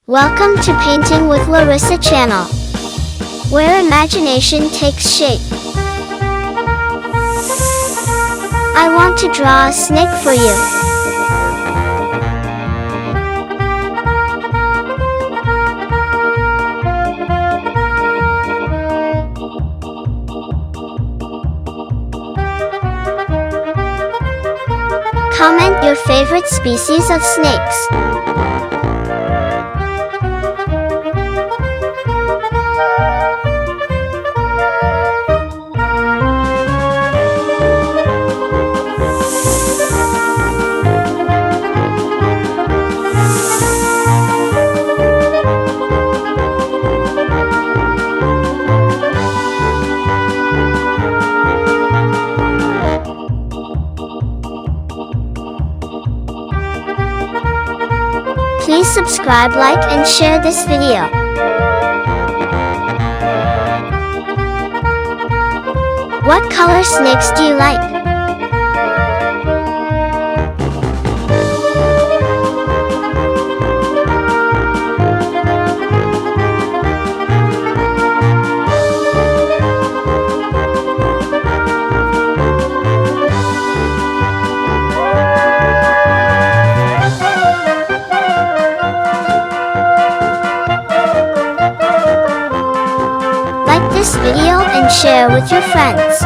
Welcome to Painting with Larisa channel, where imagination takes shape. I want to draw a snake for you. Comment your favorite species of snakes. Please subscribe, like, and share this video. What color snakes do you like? Like this video and share with your friends.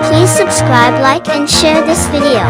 Please subscribe, like, and share this video.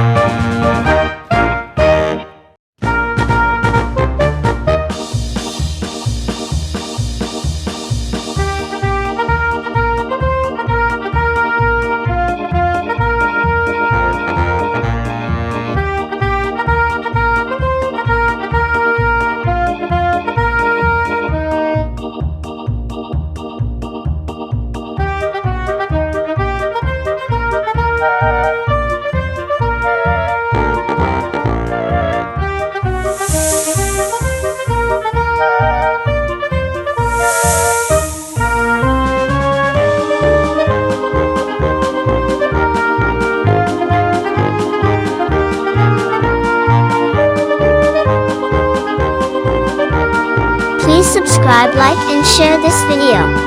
Please subscribe, like, and share this video.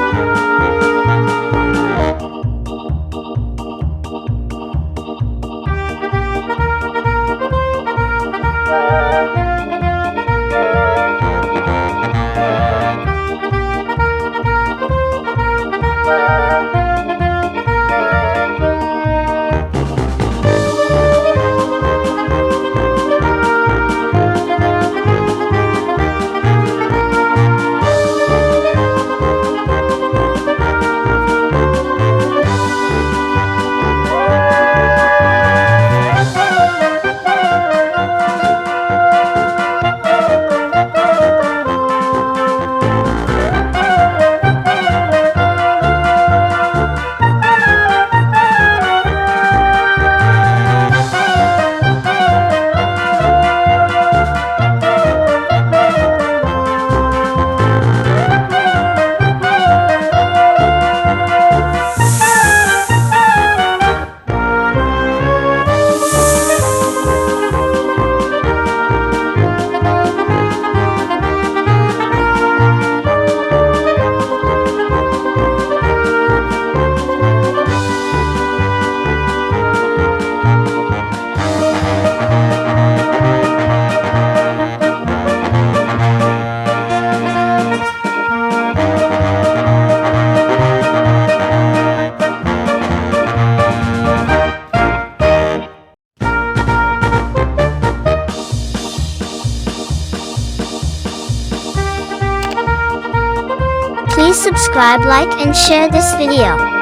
Please subscribe, like and share this video.